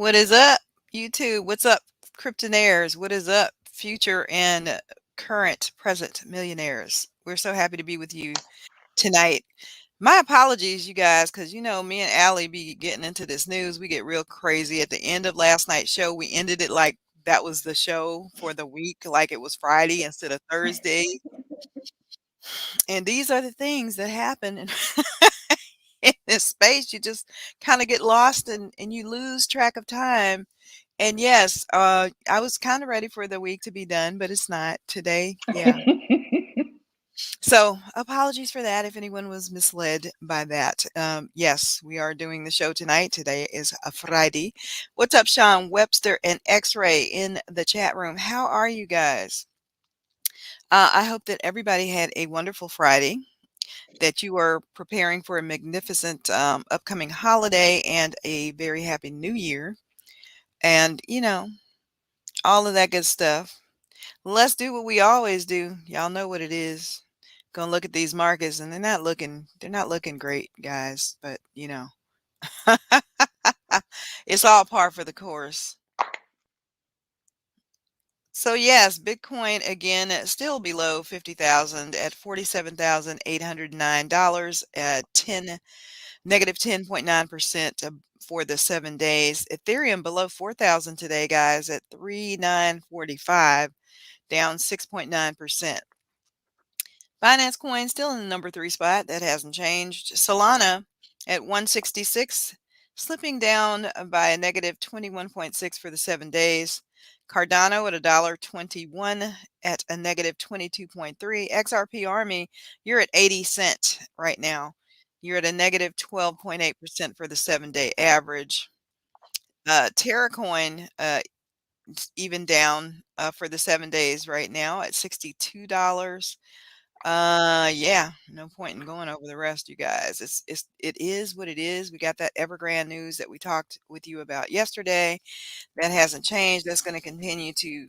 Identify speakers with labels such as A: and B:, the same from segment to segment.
A: What is up, YouTube? What's up, Cryptonairz? What is up, future and current present millionaires? We're so happy to be with you tonight. My apologies, you guys, because me and Allie be getting into this news. We get real crazy. At the end of last night's show, we ended it like that was the show for the week, like it was Friday instead of Thursday. And these are the things that happen in this space. You just kind of get lost and you lose track of time. And yes, I was kind of ready for the week to be done, but it's not today. Yeah. So apologies for that if anyone was misled by that. Yes, we are doing the show tonight. Today is a Friday. What's up, Sean Webster and X-Ray in the chat room? How are you guys? I hope that everybody had a wonderful Friday, that you are preparing for a magnificent upcoming holiday and a very happy new year. And, all of that good stuff. Let's do what we always do. Y'all know what it is. Gonna look at these markets and they're not looking great, guys. But it's all par for the course. So yes, Bitcoin again still below 50,000 at $47,809 at negative 10.9% for the 7 days. Ethereum below 4,000 today, guys, at 3,945, down 6.9%. Binance Coin still in the number 3 spot. That hasn't changed. Solana at 166, slipping down by a negative 21.6 for the 7 days. Cardano at $1.21 at a negative 22.3. XRP Army, you're at 80 cents right now. You're at a negative 12.8% for the 7-day average. Terracoin even down for the 7 days right now at $62. Yeah, no point in going over the rest, you guys. It is what it is. We got that Evergrande news that we talked with you about yesterday. That hasn't changed. That's going to continue to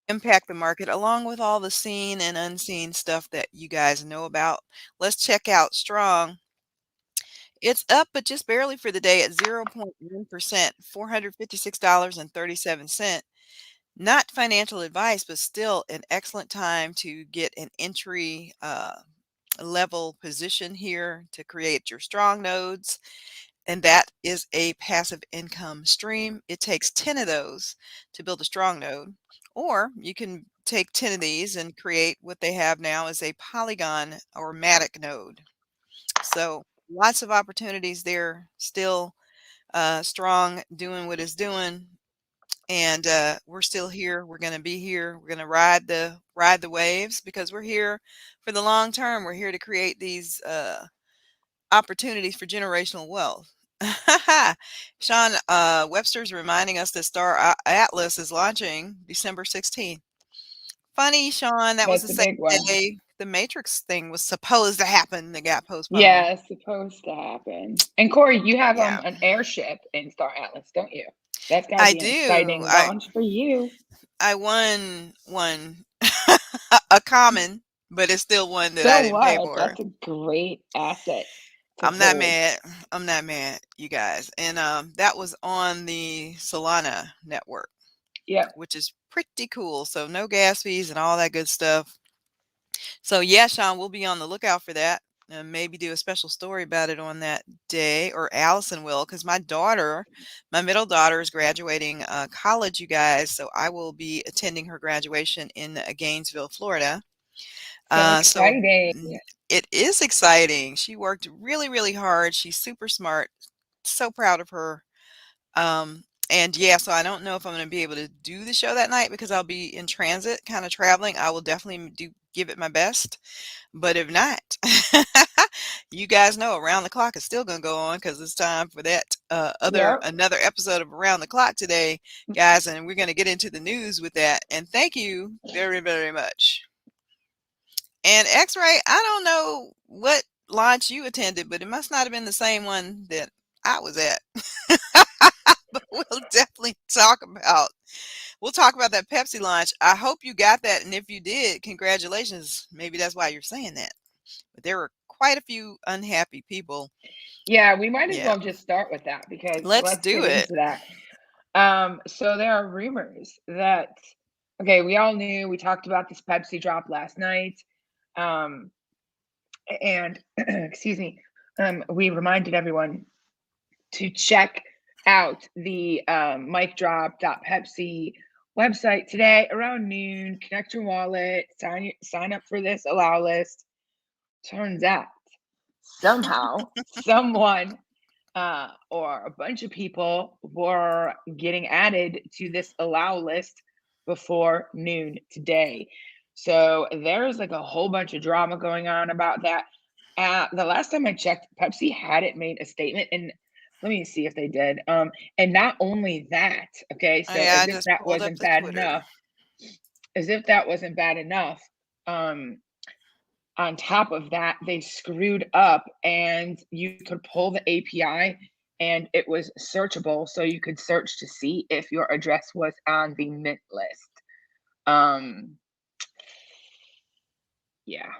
A: impact the market along with all the seen and unseen stuff that you guys know about. Let's check out Strong. It's up, but just barely for the day at 0.1%, $456.37. Not financial advice, but still an excellent time to get an entry level position here to create your strong nodes. And that is a passive income stream. It takes 10 of those to build a strong node. Or you can take 10 of these and create what they have now is a Polygon or Matic node. So lots of opportunities there. Still strong, doing what it's doing. And we're still here. We're going to be here. We're going to ride the waves because we're here for the long term. We're here to create these opportunities for generational wealth. Sean Webster's reminding us that Star Atlas is launching December 16th. Funny, Sean, that was the
B: That's a
A: same
B: big one.
A: day the Matrix thing was supposed to happen that got postponed.
B: Yeah, it's supposed to happen. And Corey, you have
A: Yeah,
B: an airship in Star Atlas, don't you? That's got to
A: I
B: be an
A: do.
B: exciting launch for you.
A: I won one a common, but it's still one that I
B: So
A: didn't pay
B: what?
A: for.
B: That's a great asset to
A: I'm not
B: hold.
A: mad. I'm not mad, you guys. And that was on the Solana network,
B: Yep.
A: which is pretty cool. So no gas fees and all that good stuff. So yeah, Sean, we'll be on the lookout for that. And maybe do a special story about it on that day, or Allison will, because my middle daughter, is graduating college, you guys. So I will be attending her graduation in Gainesville, Florida.
B: So
A: So
B: exciting.
A: it is exciting. She worked really, really hard. She's super smart. So proud of her. And yeah, so I don't know if I'm going to be able to do the show that night because I'll be in transit, kind of traveling. I will definitely give it my best. But if not, you guys know Around the Clock is still going to go on because it's time for that
B: Yep.
A: another episode of Around the Clock today, guys. And we're going to get into the news with that. And thank you very, very much. And X-Ray, I don't know what launch you attended, but it must not have been the same one that I was at. But we'll talk about that Pepsi launch. I hope you got that, and if you did, congratulations. Maybe that's why you're saying that. But there were quite a few unhappy people.
B: Yeah, we might as
A: Yeah.
B: well just start with that because
A: Let's
B: let's
A: do
B: get
A: it.
B: into that. So there are rumors that okay, we all knew we talked about this Pepsi drop last night. Um, and excuse me, we reminded everyone to check out the micdrop.pepsi website today around noon. Connect your wallet, sign up for this allow list. Turns out somehow someone or a bunch of people were getting added to this allow list before noon today. So there's like a whole bunch of drama going on about that. The last time I checked, Pepsi hadn't made a statement, and let me see if they did. And not only that, okay,
A: Oh
B: so
A: yeah,
B: as
A: I
B: if
A: just
B: that
A: pulled up
B: wasn't
A: the
B: bad
A: Twitter.
B: enough, as if that wasn't bad enough, um, on top of that, they screwed up and you could pull the API and it was searchable. So you could search to see if your address was on the mint list. Um, yeah.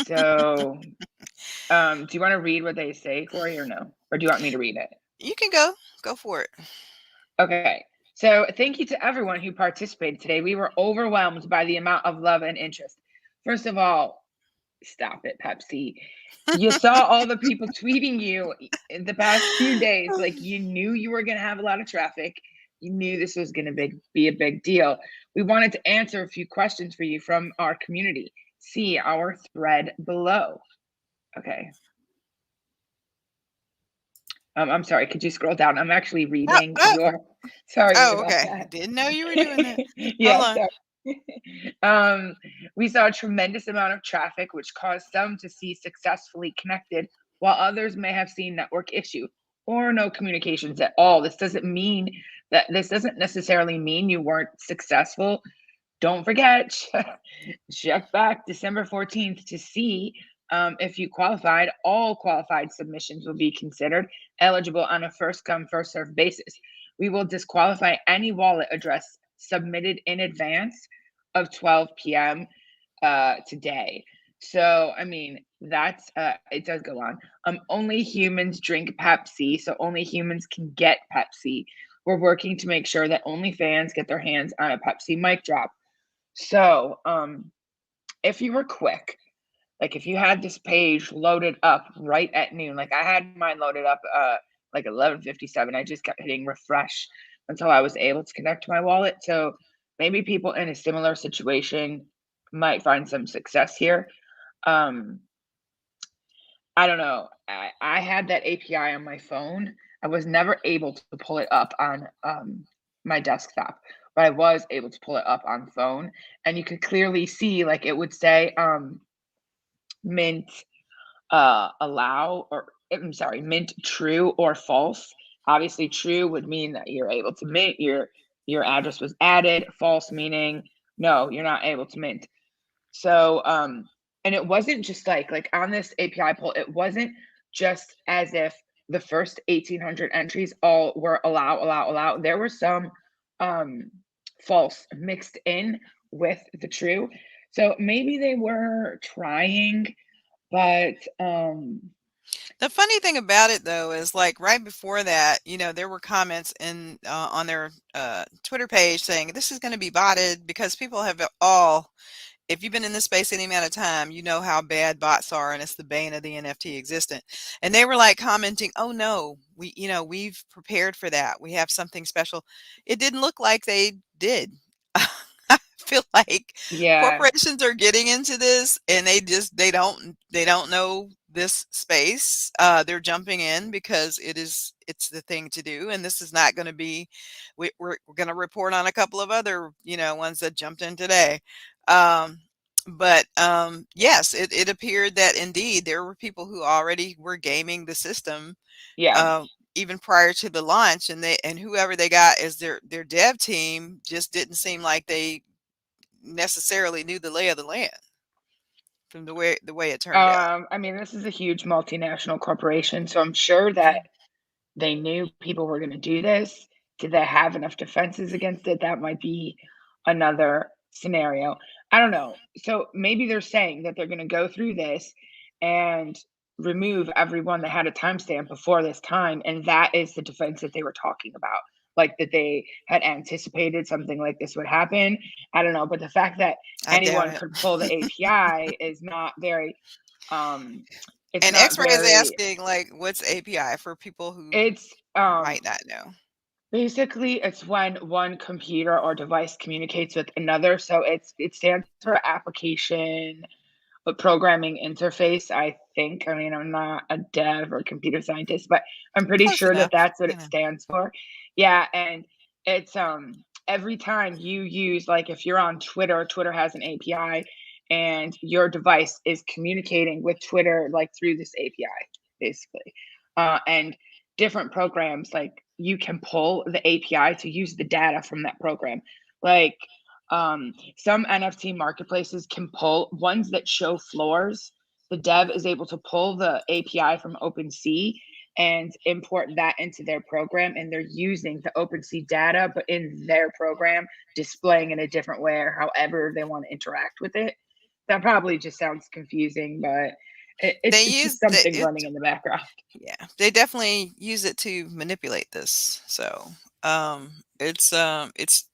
B: So, do you want to read what they say, Corey, or no? Or do you want me to read it?
A: You can go for it.
B: Okay. So, thank you to everyone who participated today. We were overwhelmed by the amount of love and interest. First of all, stop it, Pepsi. You saw all the people tweeting you in the past few days. Like you knew you were going to have a lot of traffic. You knew this was going to be a big deal. We wanted to answer a few questions for you from our community. See our thread below. Okay. I'm sorry. Could you scroll down? I'm actually
A: Oh,
B: reading
A: oh,
B: your. Sorry
A: oh,
B: about
A: okay.
B: that.
A: Didn't know you were doing that. Hold
B: Yeah.
A: on.
B: Sorry. We saw a tremendous amount of traffic, which caused some to see successfully connected, while others may have seen network issue or no communications at all. This doesn't necessarily mean you weren't successful. Don't forget, check back December 14th to see if you qualified. All qualified submissions will be considered eligible on a first come, first served basis. We will disqualify any wallet address submitted in advance of 12 p.m. Today. So, I mean, that's it does go on. Only humans drink Pepsi, so only humans can get Pepsi. We're working to make sure that only fans get their hands on a Pepsi mic drop. So, if you were quick, like if you had this page loaded up right at noon, like I had mine loaded up like 11:57. I just kept hitting refresh until I was able to connect to my wallet. So maybe people in a similar situation might find some success here. Um, I don't know. I had that API on my phone. I was never able to pull it up on my desktop, but I was able to pull it up on phone, and you could clearly see like it would say mint allow or I'm sorry, mint true or false. Obviously, true would mean that you're able to mint your address was added. False meaning no, you're not able to mint. So, and it wasn't just like on this API poll, it wasn't just as if the first 1,800 entries all were allow. There were some false mixed in with the true. So maybe they were trying, but
A: The funny thing about it though is like right before that, there were comments in on their Twitter page saying this is going to be botted because people have all if you've been in this space any amount of time, you know how bad bots are, and it's the bane of the NFT existent. And they were like commenting, "Oh no, we've prepared for that. We have something special." It didn't look like they did. I feel like
B: yeah.
A: corporations are getting into this, and they don't know this space. They're jumping in because it's the thing to do, and this is not going to be. We're going to report on a couple of other ones that jumped in today. Um, but yes, it appeared that indeed there were people who already were gaming the system
B: Yeah.
A: uh, even prior to the launch, and whoever they got as their dev team just didn't seem like they necessarily knew the lay of the land from the way it turned out.
B: I mean, this is a huge multinational corporation, so I'm sure that they knew people were going to do this. Did they have enough defenses against it? That might be another scenario. I don't know. So maybe they're saying that they're going to go through this and remove everyone that had a timestamp before this time. And that is the defense that they were talking about. Like that they had anticipated something like this would happen. I don't know, but the fact that
A: I doubt
B: anyone
A: it.
B: could pull the API is not very um it's
A: And
B: not
A: X-Ray is
B: very
A: asking, like, what's API for people who
B: it's
A: might not know?
B: basically it's when one computer or device communicates with another. So it stands for application a programming interface, I think. I mean, I'm not a dev or computer scientist, but I'm pretty
A: Close
B: sure that
A: enough,
B: that's what
A: you
B: it
A: know.
B: stands for. Yeah, and it's every time you use like if you're on Twitter, Twitter has an API and your device is communicating with Twitter like through this API basically. And different programs like you can pull the API to use the data from that program. Like some NFT marketplaces can pull ones that show floors. The dev is able to pull the API from OpenSea and import that into their program, and they're using the OpenSea data, but in their program, displaying in a different way or however they want to interact with it. That probably just sounds confusing, but
A: They
B: it's just
A: use the
B: something
A: it
B: running in the background.
A: yeah, they definitely use it to manipulate this. So, it's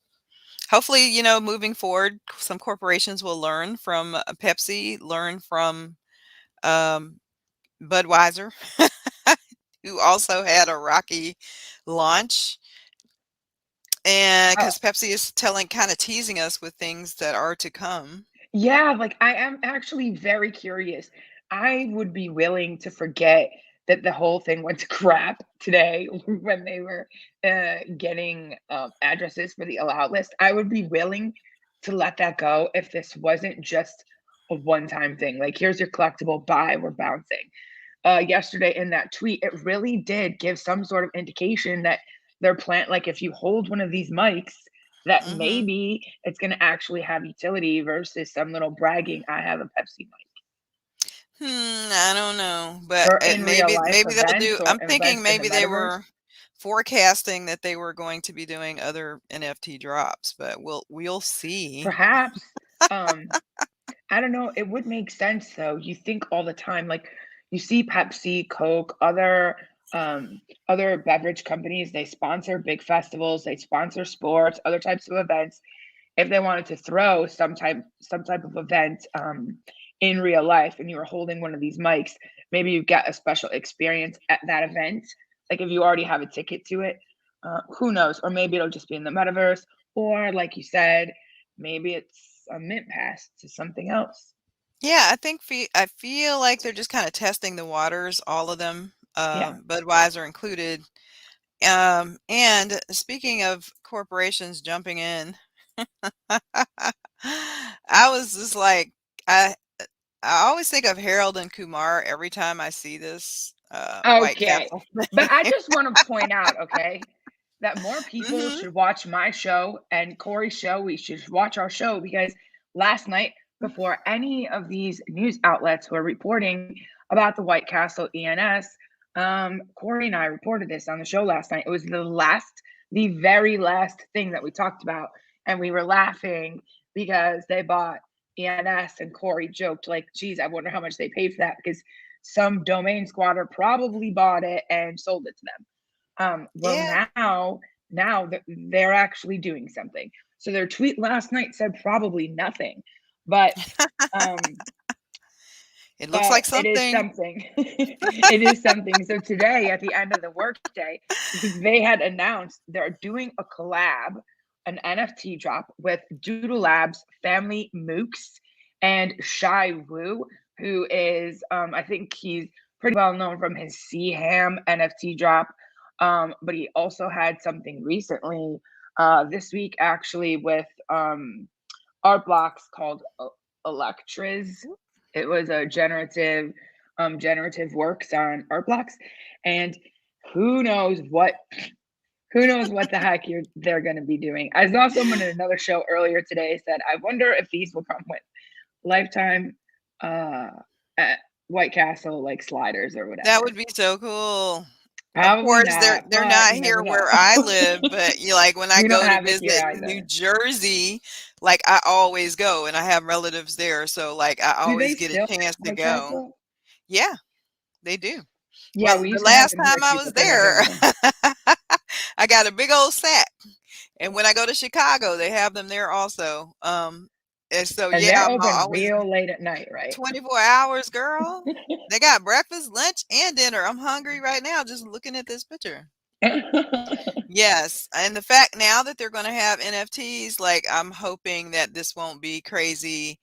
A: hopefully, moving forward, some corporations will learn from Pepsi, learn from um, Budweiser, who also had a rocky launch. And
B: Uh,
A: because Pepsi is telling, kind of teasing us with things that are to come.
B: Yeah, like I am actually very curious. I would be willing to forget that the whole thing went to crap today when they were getting addresses for the allow list. I would be willing to let that go if this wasn't just a one-time thing. Like, here's your collectible, buy, we're bouncing. Yesterday in that tweet, it really did give some sort of indication that their plant, like if you hold one of these mics, that
A: Mhm.
B: maybe it's going to actually have utility versus some little bragging. I have a Pepsi mic,
A: I don't know, but
B: or
A: it
B: in real
A: maybe
B: life
A: maybe they'll do
B: events or
A: I'm thinking
B: events in the
A: maybe they
B: metaverse.
A: were forecasting that they were going to be doing other NFT drops, but we'll see.
B: Perhaps. Um, I don't know. It would make sense though. You think all the time, like you see Pepsi, Coke, other beverage companies, they sponsor big festivals, they sponsor sports, other types of events. If they wanted to throw some type of event in real life and you were holding one of these mics, maybe you get a special experience at that event. Like if you already have a ticket to it, who knows? Or maybe it'll just be in the metaverse, or like you said, maybe it's a mint pass to something else.
A: Yeah, I feel like they're just kinda testing the waters, all of them,
B: Yeah.
A: Budweiser included. And speaking of corporations jumping in, I was just like, I I always think of Harold and Kumar every time I see this, White
B: Okay.
A: Castle
B: But
A: thing.
B: I just want to point out, okay, that more people
A: Mhm.
B: should watch my show and Corey's show. We should watch our show because last night, before any of these news outlets were reporting about the White Castle ENS, Corey and I reported this on the show last night. It was the very last thing that we talked about. And we were laughing because they bought ENS and Corey joked, like, geez, I wonder how much they paid for that because some domain squatter probably bought it and sold it to them. Well,
A: Yeah.
B: now they're actually doing something. So their tweet last night said probably nothing, but um,
A: It looks
B: but
A: like
B: it is
A: something.
B: something. It is something. So today, at the end of the workday, they had announced they're doing a collab, an NFT drop with Doodle Labs, Family Mooks, and Shy Wu, who is, I think he's pretty well known from his Ham NFT drop. But he also had something recently, this week actually, with art blocks called Electriz. It was a generative works on art blocks, and who knows what the heck they're going to be doing. I saw someone in another show earlier today said, "I wonder if these will come with lifetime uh, at White Castle like sliders or
A: That
B: whatever."
A: would be so cool. Of
B: Probably
A: course, they're
B: not,
A: they're
B: but
A: not
B: you never
A: here
B: know.
A: where I live, but like when I
B: We don't
A: go to
B: have it here
A: visit New
B: either.
A: Jersey, like I always go and I have relatives there, so like I
B: Do they
A: always get a
B: still have
A: chance to
B: White
A: go.
B: Castle?
A: Yeah, they do.
B: Yeah,
A: When
B: we
A: the
B: used to have
A: last
B: them here
A: time I
B: too,
A: was
B: but they're not here
A: there,
B: anymore.
A: I got a big old sack. And when I go to Chicago, they have them there also. And so
B: And
A: yeah,
B: they're
A: I'm
B: open
A: always
B: real late at night, right?
A: 24 hours, girl. They got breakfast, lunch, and dinner. I'm hungry right now just looking at this picture. Yes, and the fact now that they're going to have NFTs, like I'm hoping that this won't be crazy.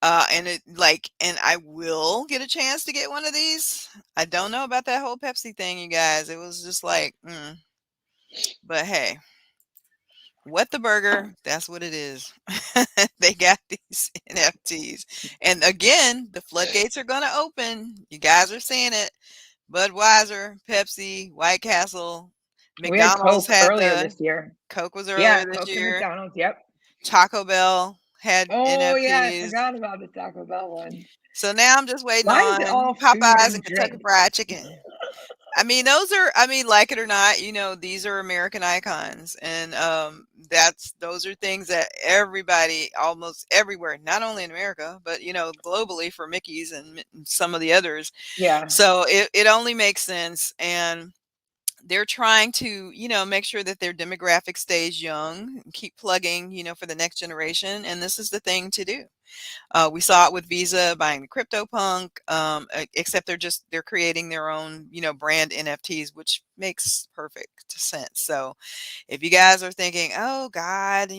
A: And it like, and I will get a chance to get one of these. I don't know about that whole Pepsi thing, you guys. It was just like, but hey, what the burger? That's what it is. They got these NFTs, and again, the floodgates are going to open. You guys are seeing it. Budweiser, Pepsi, White Castle,
B: We had
A: McDonald's
B: Coke
A: had
B: earlier
A: the
B: this year.
A: Coke was
B: Yeah,
A: earlier this
B: Coke and
A: year.
B: McDonald's. Yep.
A: Taco Bell had
B: Oh yeah, I
A: NFTs.
B: forgot about the Taco Bell one.
A: So now I'm just waiting
B: Why is it
A: on
B: all food
A: Popeyes
B: and
A: and Kentucky
B: drink?
A: Fried Chicken. I mean, those are, I mean, like it or not, these are American icons. And those are things that everybody almost everywhere, not only in America, but, globally for Mickey's and some of the others.
B: Yeah,
A: So it only makes sense. And they're trying to, make sure that their demographic stays young, keep plugging, for the next generation. And this is the thing to do. We saw it with Visa buying the CryptoPunk, except they're creating their own, brand NFTs, which makes perfect sense. So if you guys are thinking, oh God,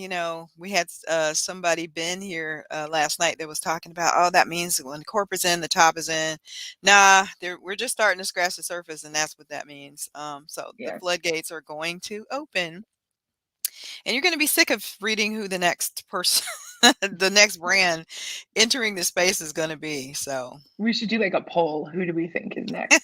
A: we had somebody been here last night that was talking about, oh, that means when corporate's in, the top is in. Nah, we're just starting to scratch the surface, and that's what that means. So the
B: yes.
A: floodgates are going to open, and you're going to be sick of reading who the next person, the next brand entering the space is going to be. So,
B: We should do like a poll. Who do we think is next?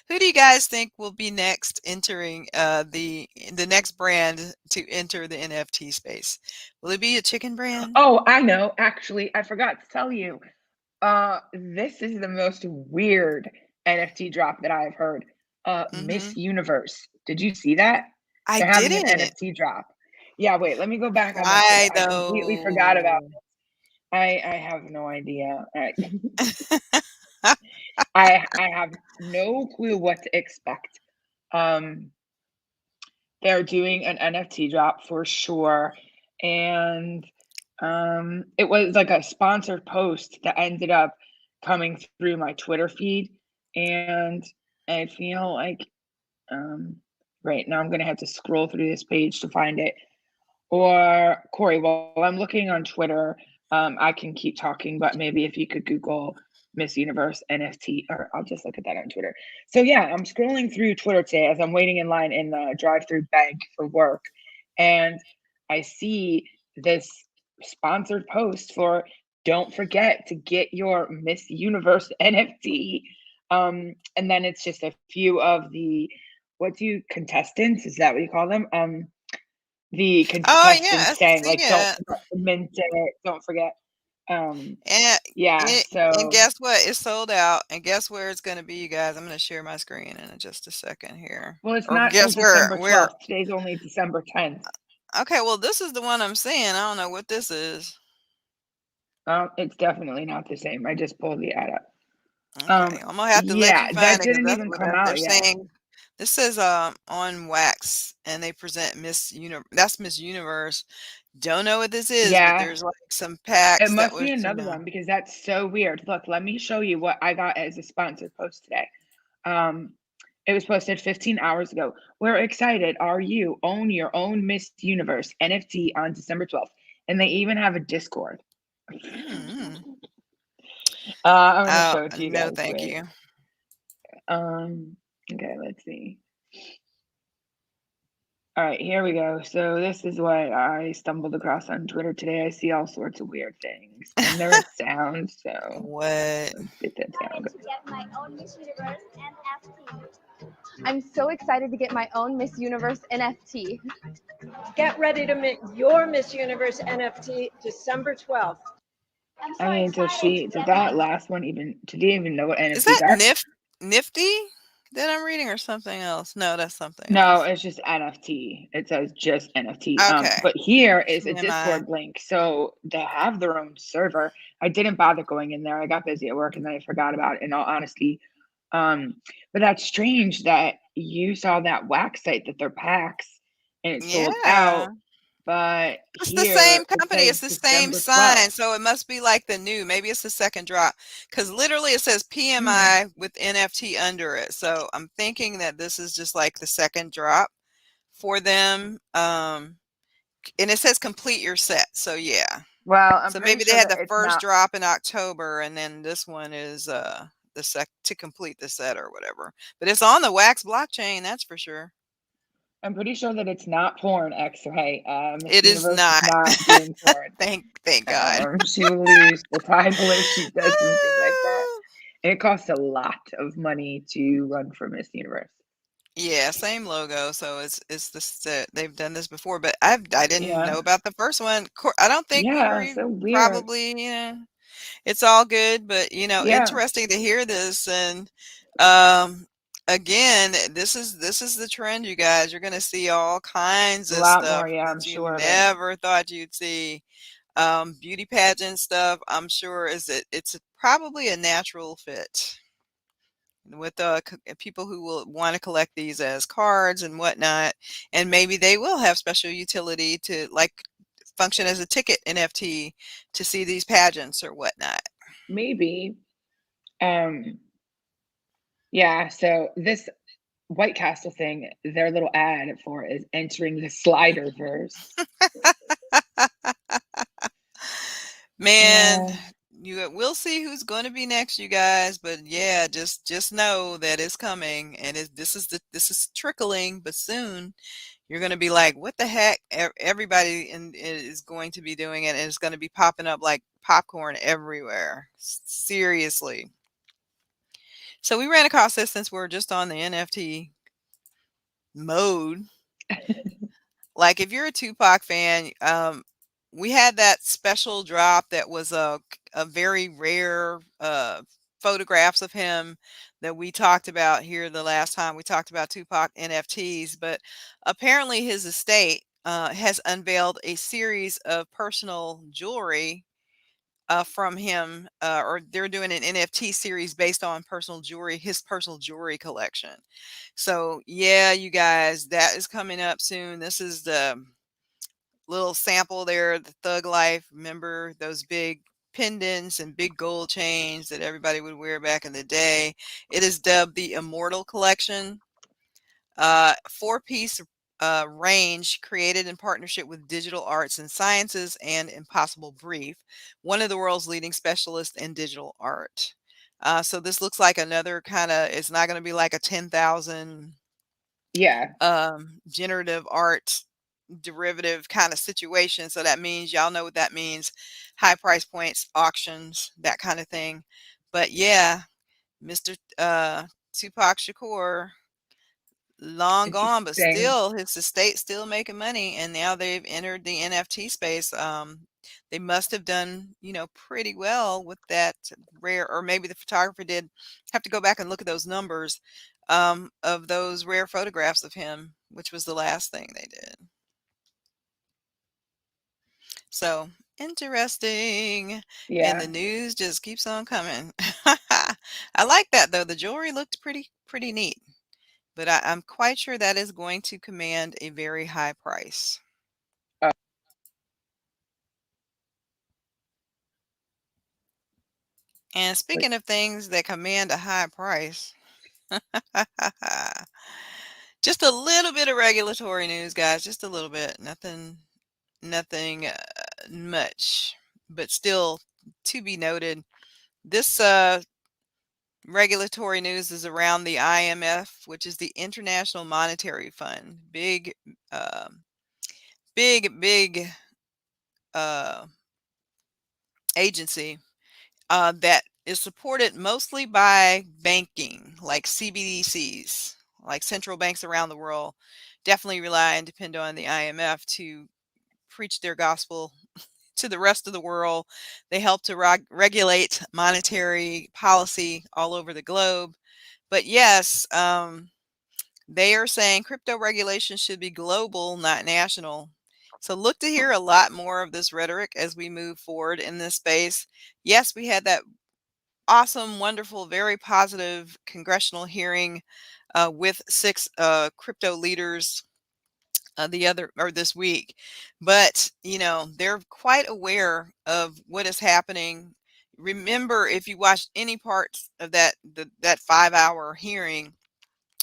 A: who do you guys think will be next entering the next brand to enter the NFT space? Will it be a chicken brand?
B: Oh, I know. Actually, I forgot to tell you. This is the most weird NFT drop that I've heard.
A: Mm-hmm.
B: Miss Universe. Did you see that?
A: I
B: They're having an
A: didn't.
B: NFT drop. Yeah, wait, let me go back on my Twitter.
A: Why
B: I completely forgot about
A: though?
B: it. I have no idea. I have no clue what to expect. Um, they're doing an NFT drop for sure, and it was like a sponsored post that ended up coming through my Twitter feed, and I feel like right now I'm gonna have to scroll through this page to find it. Or Corey, while I'm looking on Twitter, I can keep talking, but maybe if you could Google Miss Universe NFT, or I'll just look at that on Twitter. So yeah, I'm scrolling through Twitter today as I'm waiting in line in the drive-through bank for work, and I see this sponsored post for don't forget to get your Miss Universe NFT. And then it's just a few of the what do you contestants? Is that what you call them? The
A: Oh yeah, I
B: contestants saying
A: see
B: like, "Don't
A: it.
B: forget to mint it, don't forget."
A: And
B: Yeah,
A: and
B: so
A: guess what? It's sold out. And guess where it's going to be, you guys? I'm going to share my screen in just a second here.
B: well, it's
A: Or
B: not till
A: guess where?
B: December
A: Where?
B: 12th. Today's only December 10th.
A: Okay, well, this is the one I'm seeing. I don't know what this is.
B: It's definitely not the same. I just pulled the ad up.
A: Okay, I'm gonna have to let you
B: Yeah,
A: find
B: that
A: it because
B: didn't
A: that's
B: even
A: what
B: come
A: they're
B: out yet.
A: saying. This says on wax, and they present That's Miss Universe. Don't know what this is, but
B: Yeah,
A: there's like some
B: it
A: packs that
B: must be
A: was,
B: another one because that's so weird. Look, let me show you what I got as a sponsored post today. Um, it was posted 15 hours ago. We're excited. Are you? Own your own Miss Universe NFT on December 12th. And they even have a Discord.
A: mm,
B: I'm gonna
A: oh
B: show it to you
A: no,
B: guys.
A: thank
B: Wait.
A: you.
B: Okay, let's see. All right, here we go. So this is what I stumbled across on Twitter today. I see all sorts of weird things, and there is sound. So
A: What?
B: let's get that sound.
C: To get my own Miss Universe NFT. I'm so excited to get my own Miss Universe NFT.
D: Get ready to mint your Miss Universe NFT December 12th.
B: I mean, did that last one even? Did you even know what
A: Is
B: NFTs
A: that
B: are?
A: nifty? that I'm reading or something else? No, that's something
B: No,
A: else.
B: it's just NFT. It says just NFT.
A: Okay.
B: But here is a
A: PMI.
B: Discord link. So they have their own server. I didn't bother going in there. I got busy at work and then I forgot about it in all honesty. Um, but that's strange that you saw that wax site that they're packs and it sold
A: Yeah.
B: out. But
A: It's the same
B: here it
A: company,
B: says
A: it's the same
B: December
A: sign,
B: 12th.
A: so it must be like the new, maybe it's the second drop, because literally it says
B: Hmm.
A: PMI with NFT under it. So I'm thinking that this is just like the second drop for them. And it says complete your set. So yeah.
B: Well, I'm
A: So
B: pretty
A: maybe they
B: sure
A: had
B: that
A: the
B: it's
A: first
B: not.
A: drop in October and then this one is the sec to complete the set or whatever. But it's on the Wax blockchain, that's for sure.
B: I'm pretty sure that it's not porn, X-Ray. Miss
A: It is
B: Universe is
A: not.
B: not doing porn.
A: Thank God.
B: She will lose the title if she does something like that. And it costs a lot of money to run for Miss Universe.
A: Yeah, same logo. So it's this they've done this before, but I didn't
B: Yeah.
A: know about the first one. I don't think we were
B: Yeah, so weird.
A: probably, it's all good, but
B: Yeah,
A: interesting to hear this. And um again, this is the trend, you guys. You're going to see all kinds
B: a
A: of
B: lot more.
A: stuff
B: Yeah, I'm
A: that you
B: sure of it.
A: never thought you'd see. Beauty pageant stuff, I'm sure it's probably a natural fit with people who will want to collect these as cards and whatnot, and maybe they will have special utility to like function as a ticket NFT to see these pageants or whatnot.
B: Maybe. Um, yeah, so this WhiteCastle thing, their little ad for is entering the Sliderverse.
A: Man,
B: Yeah,
A: we'll see who's going to be next, you guys. But yeah, just know that it's coming, and this is trickling, but soon you're going to be like, what the heck? Everybody is going to be doing it, and it's going to be popping up like popcorn everywhere. Seriously. So we ran across this since we're just on the NFT mode. Like if you're a Tupac fan, we had that special drop that was a very rare photographs of him that we talked about here the last time we talked about Tupac NFTs. But apparently his estate has unveiled a series of personal jewelry from him, or they're doing an NFT series based on personal jewelry, his personal jewelry collection. So yeah, you guys, that is coming up soon. This is the little sample there, the Thug Life. Remember those big pendants and big gold chains that everybody would wear back in the day? It is dubbed the Immortal Collection. Four-piece range created in partnership with Digital Arts and Sciences and Impossible Brief, one of the world's leading specialists in digital art. So this looks like another kind of, it's not going to be like a 10,000
B: yeah.
A: generative art derivative kind of situation. So that means y'all know what that means. High price points, auctions, that kind of thing. But yeah, Mr. Tupac Shakur, long gone, but
B: Interesting.
A: still his estate still making money, and now they've entered the NFT space. They must have done, pretty well with that rare, or maybe the photographer did. Have to go back and look at those numbers of those rare photographs of him, which was the last thing they did. So interesting. And
B: Yeah.
A: the news just keeps on coming. I like that though. The jewelry looked pretty neat. But I'm quite sure that is going to command a very high price.
B: Uh,
A: And
B: like,
A: speaking of things that command a high price, just a little bit of regulatory news, guys. Just a little bit. Nothing much, but still to be noted. This regulatory news is around the IMF, which is the International Monetary Fund. Um, big uh, agency that is supported mostly by banking, like CBDCs, like central banks around the world. Definitely rely and depend on the IMF to preach their gospel to the rest of the world. They help to regulate monetary policy all over the globe. But yes, they are saying crypto regulation should be global, not national. So look to hear a lot more of this rhetoric as we move forward in this space. Yes, we had that awesome, wonderful, very positive congressional hearing with 6 crypto leaders the other or this week, but they're quite aware of what is happening. Remember, if you watched any parts of that 5-hour hearing,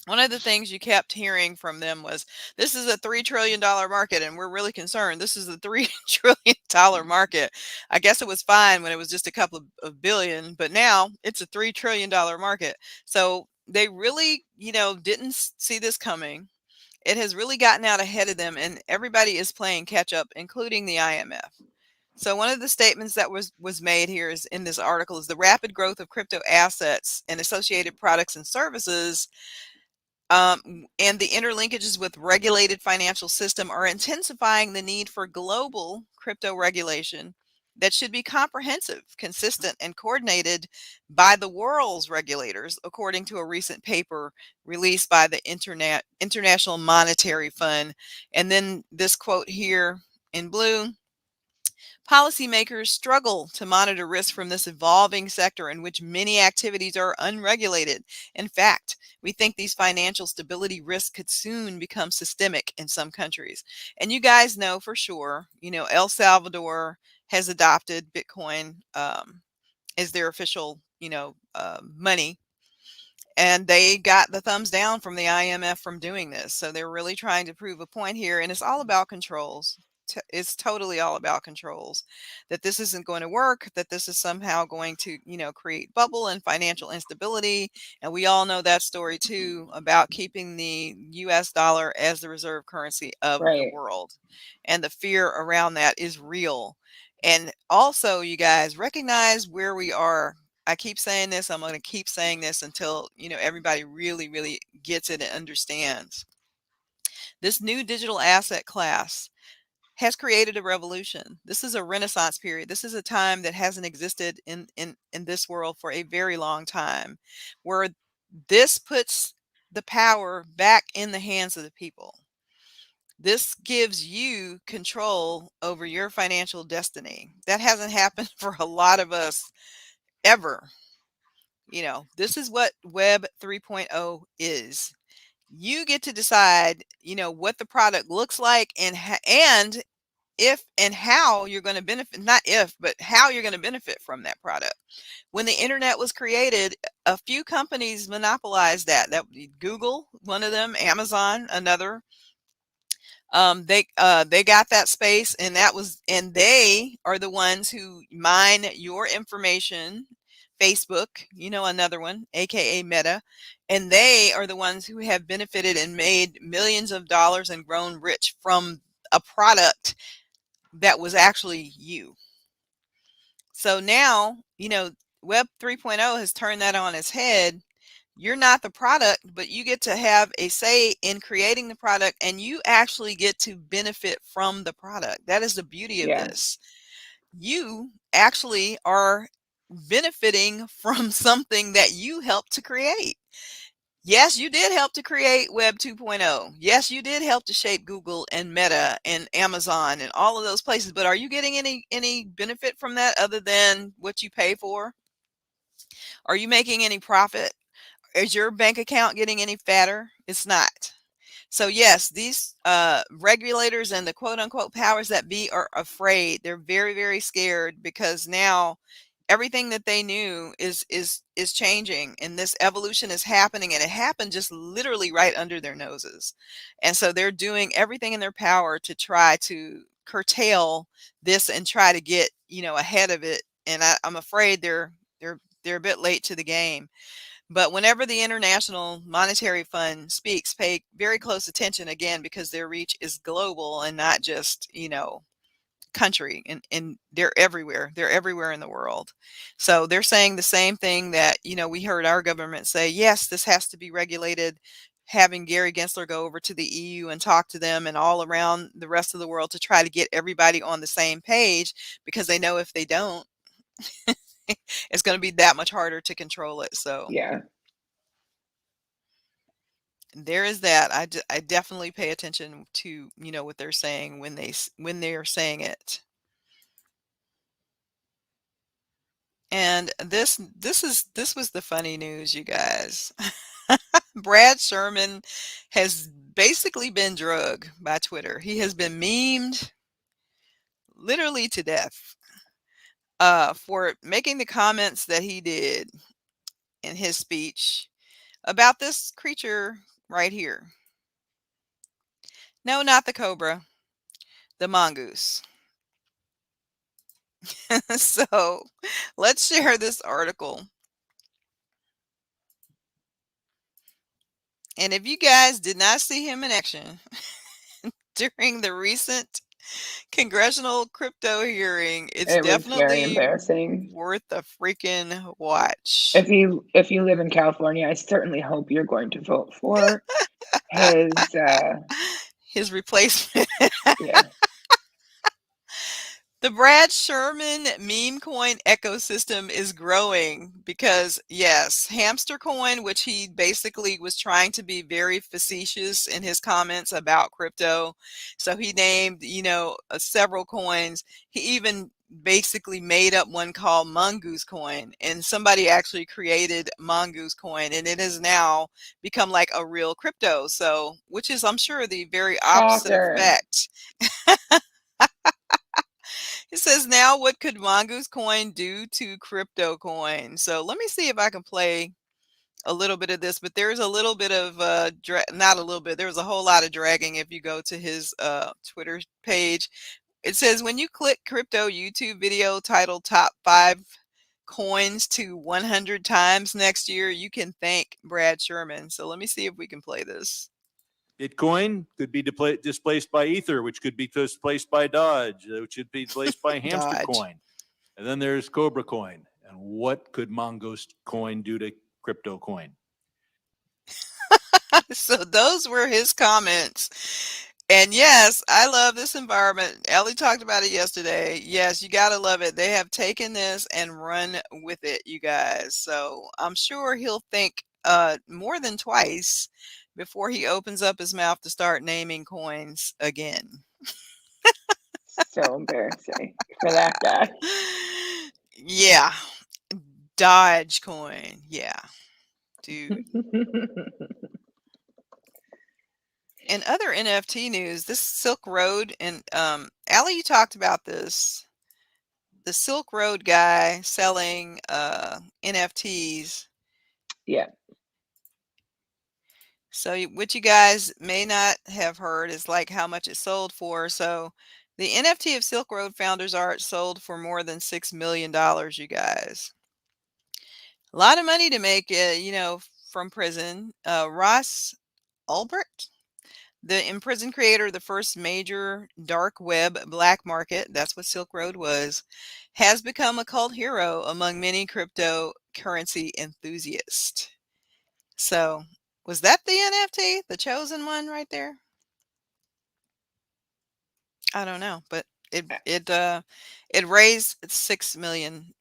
A: one of the things you kept hearing from them was, this is a $3 trillion market and we're really concerned. This is a $3 trillion market. I guess it was fine when it was just a couple of billion, but now it's a $3 trillion market. So they really didn't see this coming. It has really gotten out ahead of them, and everybody is playing catch up, including the IMF. So one of the statements that was made here is in this article is the rapid growth of crypto assets and associated products and services, and the interlinkages with regulated financial system are intensifying the need for global crypto regulation that should be comprehensive, consistent, and coordinated by the world's regulators, according to a recent paper released by the International Monetary Fund. And then this quote here in blue: policymakers struggle to monitor risk from this evolving sector in which many activities are unregulated. In fact, we think these financial stability risks could soon become systemic in some countries. And you guys know for sure, El Salvador has adopted Bitcoin as their official, money. And they got the thumbs down from the IMF from doing this. So they're really trying to prove a point here. And it's all about controls. It's totally all about controls, that this isn't going to work, that this is somehow going to, create bubble and financial instability. And we all know that story too, about keeping the US dollar as the reserve currency of the
B: Right.
A: world. And the fear around that is real. And also, you guys recognize where we are. I keep saying this, I'm going to keep saying this until, everybody really, really gets it and understands. This new digital asset class has created a revolution. This is a renaissance period. This is a time that hasn't existed in this world for a very long time, where this puts the power back in the hands of the people. This gives you control over your financial destiny. That hasn't happened for a lot of us ever. This is what Web 3.0 is. You get to decide, what the product looks like, and if and how you're going to benefit, not if, but how you're going to benefit from that product. When the internet was created, a few companies monopolized that. That Google, one of them, Amazon, another. They got that space, and they are the ones who mine your information. Facebook, another one, aka Meta, and they are the ones who have benefited and made millions of dollars and grown rich from a product that was actually you. So now, Web 3.0 has turned that on its head. You're not the product, but you get to have a say in creating the product, and you actually get to benefit from the product. That is the beauty of
B: Yeah.
A: this. You actually are benefiting from something that you helped to create. Yes, you did help to create Web 2.0. Yes, you did help to shape Google and Meta and Amazon and all of those places, but are you getting any benefit from that other than what you pay for? Are you making any profit? Is your bank account getting any fatter? It's not. So yes, these regulators and the quote unquote powers that be are afraid. They're very, very scared, because now everything that they knew is changing, and this evolution is happening, and it happened just literally right under their noses. And so they're doing everything in their power to try to curtail this and try to get, ahead of it. And I'm afraid they're a bit late to the game. But whenever the International Monetary Fund speaks, pay very close attention, again, because their reach is global and not just, country, and they're everywhere. They're everywhere in the world. So they're saying the same thing that, we heard our government say, yes, this has to be regulated, having Gary Gensler go over to the EU and talk to them and all around the rest of the world to try to get everybody on the same page, because they know if they don't, it's going to be that much harder to control it. So
B: Yeah.
A: there is that. I definitely pay attention to, what they're saying when when they're saying it. And this was the funny news, you guys. Brad Sherman has basically been drugged by Twitter. He has been memed literally to death for making the comments that he did in his speech about this creature right here. No, not the cobra, the mongoose. So let's share this article. And if you guys did not see him in action during the recent congressional crypto hearing, it's
B: It was very
A: definitely
B: embarrassing.
A: worth a freaking watch.
B: If you live in California, I certainly hope you're going to vote for his
A: His replacement.
B: yeah.
A: The Brad Sherman meme coin ecosystem is growing because, yes, Hamster Coin, which he basically was trying to be very facetious in his comments about crypto. So he named, several coins. He even basically made up one called Mongoose Coin, and somebody actually created Mongoose Coin, and it has now become like a real crypto. So, which is, I'm sure, the very opposite
B: Shocker.
A: effect. It says, now what could Mongoose Coin do to crypto coin? So let me see if I can play a little bit of this, but there's a little bit of, not a little bit, there's a whole lot of dragging if you go to his Twitter page. It says, when you click crypto YouTube video titled top 5 coins to 100 times next year, you can thank Brad Sherman. So let me see if we can play this.
E: Bitcoin could be displaced by Ether, which could be displaced by Dodge, which should be displaced by Hamster
A: Dodge.
E: Coin. And then there's Cobra Coin. And what could Mongoose Coin do to crypto coin?
A: So those were his comments. And yes, I love this environment. Ellie talked about it yesterday. Yes, you got to love it. They have taken this and run with it, you guys. So I'm sure he'll think more than twice before he opens up his mouth to start naming coins again.
B: So embarrassing for that guy.
A: Yeah. Dodge coin. Yeah. Dude. In other NFT news, this Silk Road, and Allie, you talked about this. The Silk Road guy selling NFTs.
B: Yeah.
A: So what you guys may not have heard is like how much it sold for. So the NFT of Silk Road Founders Art sold for more than $6 million, you guys. A lot of money to make, from prison. Ross Ulbricht, the imprisoned creator of the first major dark web black market, that's what Silk Road was, has become a cult hero among many cryptocurrency enthusiasts. So, was that the NFT, the chosen one right there? I don't know, but it raised $6 million.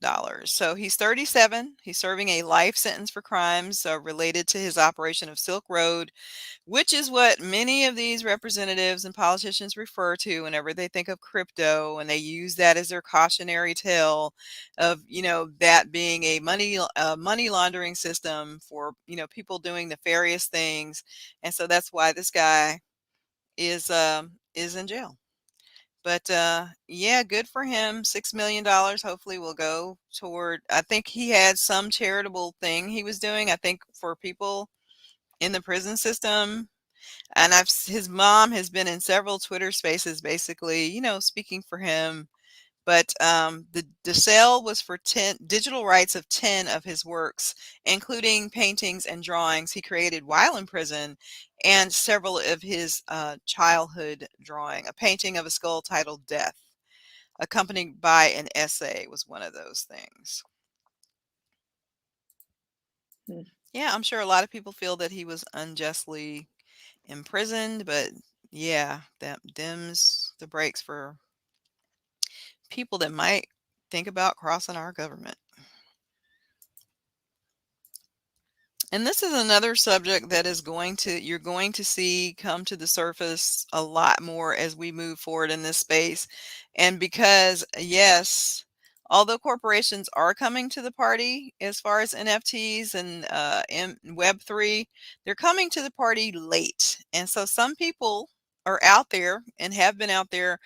A: So he's 37. He's serving a life sentence for crimes related to his operation of Silk Road, which is what many of these representatives and politicians refer to whenever they think of crypto, and they use that as their cautionary tale of, that being a money laundering system for, people doing nefarious things. And so that's why this guy is in jail. But yeah, good for him. $6 million hopefully will go toward, I think he had some charitable thing he was doing, I think, for people in the prison system. And his mom has been in several Twitter spaces, basically, speaking for him. But the sale was for 10 digital rights of 10 of his works, including paintings and drawings he created while in prison, and several of his childhood drawing. A painting of a skull titled Death, accompanied by an essay, was one of those things.
B: Hmm.
A: Yeah, I'm sure a lot of people feel that he was unjustly imprisoned, but yeah, that dims the brakes for people that might think about crossing our government. And this is another subject that is you're going to see come to the surface a lot more as we move forward in this space. And because, yes, although corporations are coming to the party as far as NFTs and Web3, they're coming to the party late. And so some people are out there and have been out there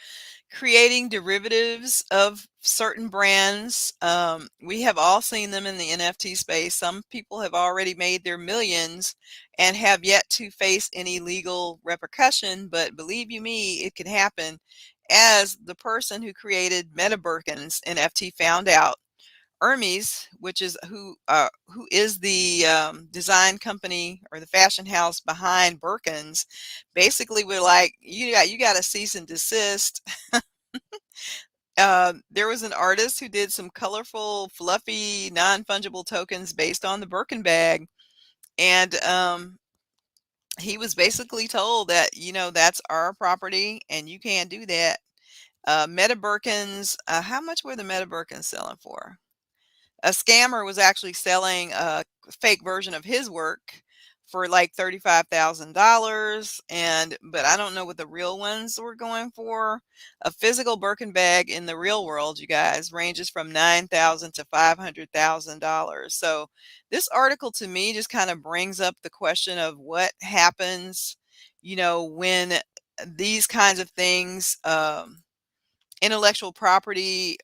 A: creating derivatives of certain brands. We have all seen them in the NFT space. Some people have already made their millions and have yet to face any legal repercussion. But believe you me, it can happen. As the person who created Meta Birkins NFT found out, Hermes, which is who is the design company or the fashion house behind Birkins, basically were like, you got to cease and desist. There was an artist who did some colorful, fluffy, non-fungible tokens based on the Birkin bag, and he was basically told that that's our property and you can't do that. Meta Birkins, how much were the Meta Birkins selling for? A scammer was actually selling a fake version of his work for like $35,000, but I don't know what the real ones were going for. A physical Birkin bag in the real world, you guys, ranges from $9,000 to $500,000. So this article to me just kind of brings up the question of what happens, when these kinds of things, intellectual property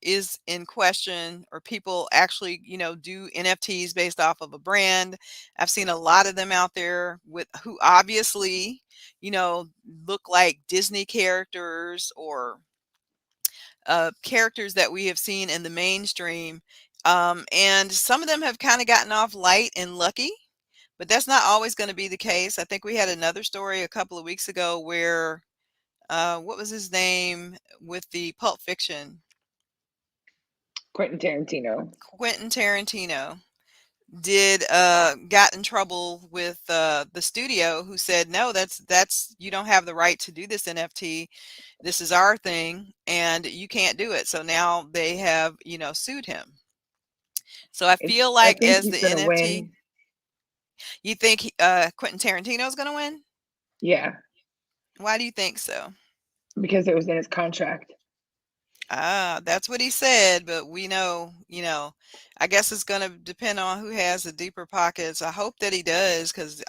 A: is in question, or people actually do NFTs based off of a brand. I've seen a lot of them out there with who obviously look like Disney characters or characters that we have seen in the mainstream, and some of them have kind of gotten off light and lucky, but that's not always going to be the case. I think we had another story a couple of weeks ago where what was his name with the Pulp Fiction?
B: Quentin Tarantino.
A: Quentin Tarantino got in trouble with the studio, who said, no, that's you don't have the right to do this NFT. This is our thing and you can't do it. So now they have sued him. So I feel
B: I
A: like
B: think
A: as
B: he's
A: the
B: gonna
A: NFT,
B: win.
A: you think Quentin Tarantino is going to win?
B: Yeah,
A: Why do you think so?
B: because it was in his contract.
A: That's what he said, but we know, I guess it's going to depend on who has the deeper pockets. I hope that he does, because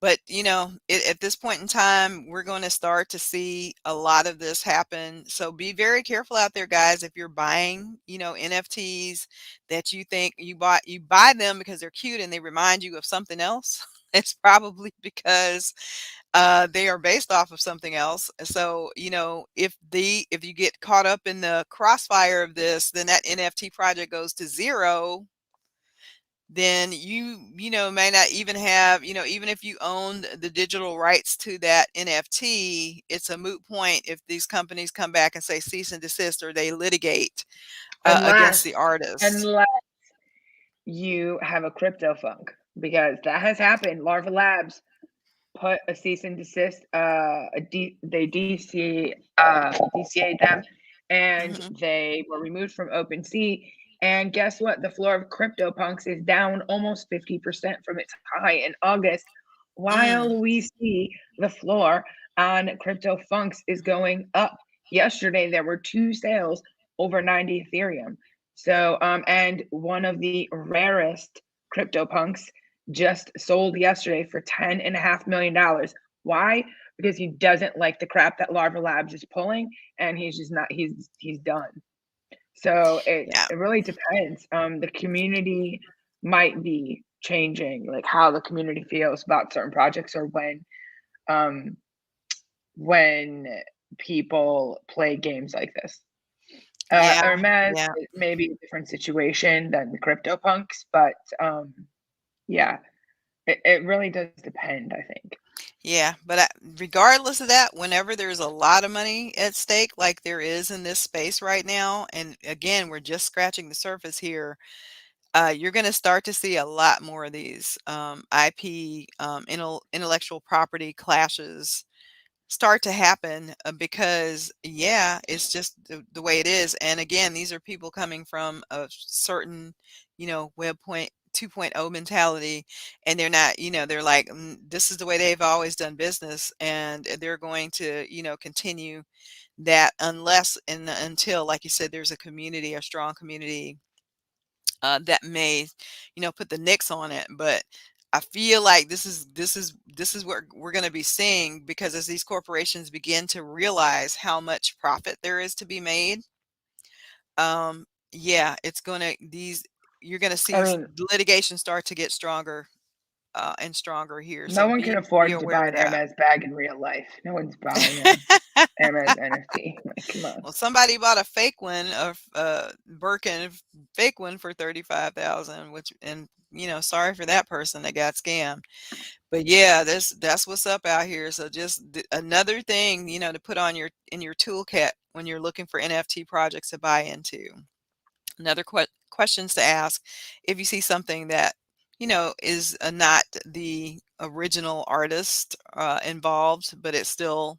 A: but at this point in time, we're going to start to see a lot of this happen. So be very careful out there, guys. If you're buying, NFTs that you think you buy them because they're cute and they remind you of something else. It's probably because they are based off of something else. So, if you get caught up in the crossfire of this, then that NFT project goes to zero. Then you may not even have, even if you own the digital rights to that NFT, it's a moot point if these companies come back and say cease and desist, or they litigate against the
B: Unless
A: artist.
B: unless you have a crypto funk, because that has happened. Larva Labs put a cease and desist. They DCA'd them, and
A: Mhm.
B: they were removed from OpenSea. And guess what? The floor of CryptoPunks is down almost 50% from its high in August,
A: Mm.
B: while we see the floor on CryptoFunks is going up. Yesterday, there were 2 sales over 90 Ethereum. So, and one of the rarest CryptoPunks just sold yesterday for $10.5 million. Why? Because he doesn't like the crap that Larva Labs is pulling, and he's just not. He's done. So
A: Yeah.
B: it really depends. The community might be changing, like how the community feels about certain projects, or um, when people play games like this.
A: Yeah.
B: Hermes
A: Yeah.
B: may be a different situation than the CryptoPunks, but yeah, it really does depend, I think.
A: Yeah, but regardless of that, whenever there's a lot of money at stake, like there is in this space right now, and again, we're just scratching the surface here, you're going to start to see a lot more of these IP, intellectual property clashes start to happen, because yeah, it's just the way it is. And again, these are people coming from a certain, Web 2.0 2.0 mentality, and they're not, they're like, this is the way they've always done business, and they're going to, continue that unless and until, like you said, there's a community, a strong community that may, put the nix on it. But I feel like this is what we're going to be seeing, because as these corporations begin to realize how much profit there is to be made, yeah, it's gonna these you're gonna
B: I
A: see
B: mean,
A: litigation start to get stronger and stronger here.
B: no
A: So
B: one can
A: be
B: afford to
A: aware
B: buy
A: of
B: an
A: that.
B: Hermes bag in real life. No one's buying a Hermes NFT. Like, come on.
A: Well, somebody bought a fake one of Birkin fake one for 35,000, which, and sorry for that person that got scammed. But yeah, that's what's up out here. So just another thing, to put on in your toolkit when you're looking for NFT projects to buy into. Another questions to ask if you see something that is not the original artist involved, but it's still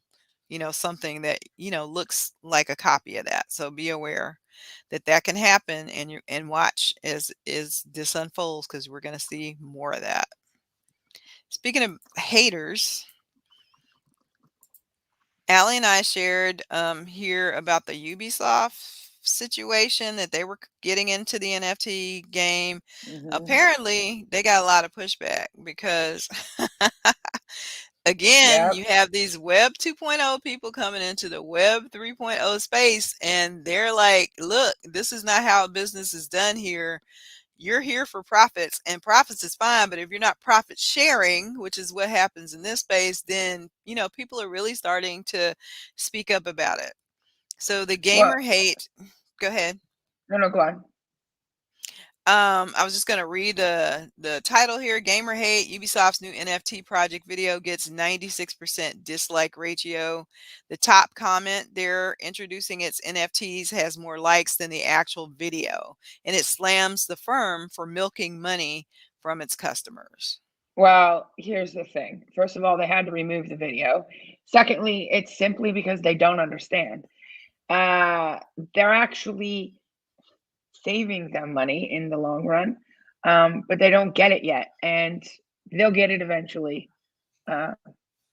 A: something that looks like a copy of that. So be aware that that can happen, and watch as this unfolds, because we're going to see more of that. Speaking of haters, Allie and I shared here about the Ubisoft situation, that they were getting into the NFT game. Apparently, they got a lot of pushback because, again,
B: Yep.
A: you have these Web 2.0 people coming into the Web 3.0 space, and they're like, look, this is not how business is done here. You're here for profits, and profits is fine, but if you're not profit sharing, which is what happens in this space, then people are really starting to speak up about it. So the
B: Well,
A: gamer hate, go ahead.
B: no, go on.
A: I was just going to read the title here. Gamer hate, Ubisoft's new NFT project video gets 96% dislike ratio. The top comment there introducing its NFTs has more likes than the actual video, and it slams the firm for milking money from its customers.
B: Well, here's the thing. First of all, they had to remove the video. Secondly, it's simply because they don't understand. They're actually saving them money in the long run, but they don't get it yet, and they'll get it eventually. But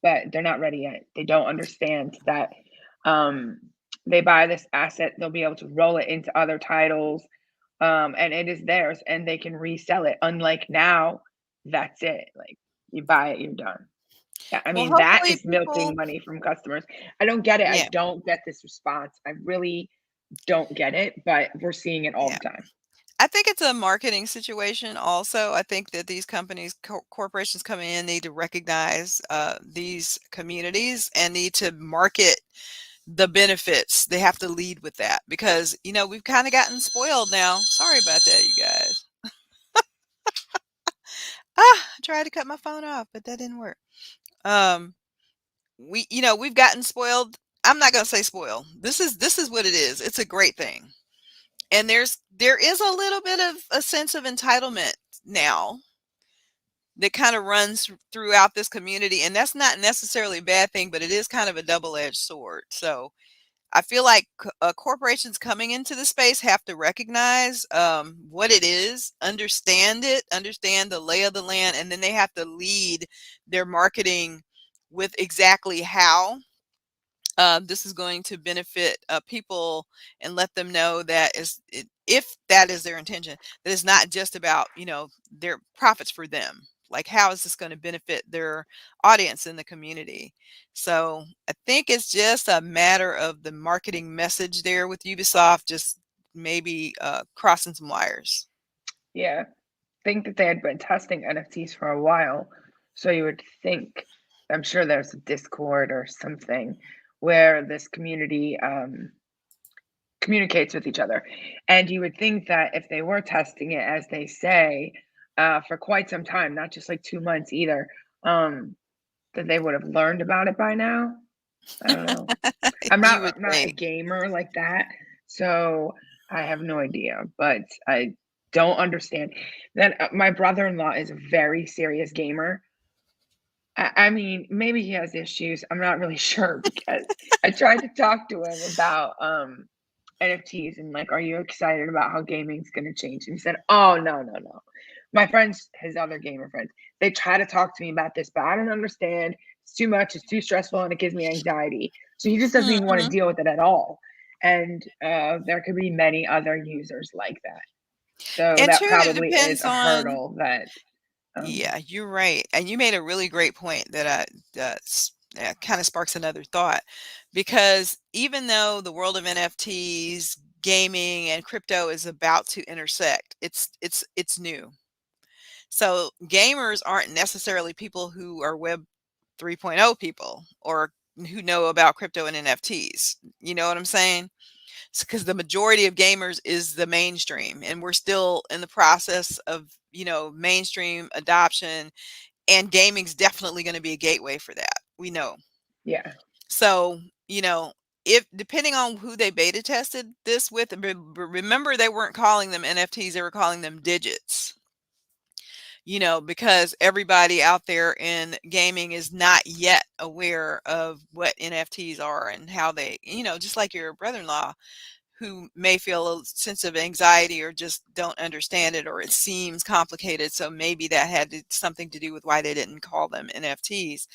B: they're not ready yet. They don't understand that they buy this asset, they'll be able to roll it into other titles, and it is theirs, and they can resell it. Unlike now, that's it. Like, you buy it, you're done. I
A: Well,
B: mean, that
A: hopefully
B: is milking
A: people,
B: money from customers. I don't get it. I
A: yeah,
B: don't get this response. I really don't get it, but we're seeing it all
A: yeah.
B: the time.
A: I think it's a marketing situation also. I think that these companies, corporations coming in, need to recognize these communities and need to market the benefits. They have to lead with that, because, we've kind of gotten spoiled now. Sorry about that, you guys. I tried to cut my phone off, but that didn't work. We've gotten spoiled. I'm not going to say spoiled. This is what it is. It's a great thing. And there is a little bit of a sense of entitlement now that kind of runs throughout this community, and that's not necessarily a bad thing, but it is kind of a double-edged sword. So I feel like corporations coming into the space have to recognize what it is, understand it, understand the lay of the land, and then they have to lead their marketing with exactly how this is going to benefit people, and let them know that if that is their intention, that it's not just about their profits for them. Like, how is this going to benefit their audience in the community? So I think it's just a matter of the marketing message there with Ubisoft, just maybe crossing some wires.
B: Yeah. Think that they had been testing NFTs for a while. So you would think, I'm sure there's a Discord or something where this community communicates with each other. And you would think that if they were testing it, as they say, for quite some time, not just like 2 months either, that they would have learned about it by now. I don't know. I'm
A: You would
B: not a
A: think.
B: gamer like that, so I have no idea. But I don't understand that. My brother-in-law is a very serious gamer. I mean, maybe he has issues. I'm not really sure, because I tried to talk to him about NFTs and, like, are you excited about how gaming's going to change? And he said, "Oh, no, no, no. my friends, his other gamer friends, they try to talk to me about this, but I don't understand. It's too much. It's too stressful, and it gives me anxiety. So he just doesn't even want to
A: Mhm.
B: deal with it at all. And there could be many other users like that. So
A: And
B: that
A: two, it
B: probably is
A: depends
B: a
A: on.
B: hurdle that.
A: Yeah, you're right. And you made a really great point that kind of sparks another thought, because even though the world of NFTs, gaming, and crypto is about to intersect, it's new. So gamers aren't necessarily people who are Web 3.0 people or who know about crypto and NFTs. You know what I'm saying? Because the majority of gamers is the mainstream, and we're still in the process of mainstream adoption, and gaming's definitely going to be a gateway for that, we know.
B: Yeah.
A: So if depending on who they beta tested this with, remember, they weren't calling them NFTs, they were calling them digits, because everybody out there in gaming is not yet aware of what NFTs are and how they, just like your brother-in-law, who may feel a sense of anxiety or just don't understand it, or it seems complicated. So maybe that had something to do with why they didn't call them NFTs.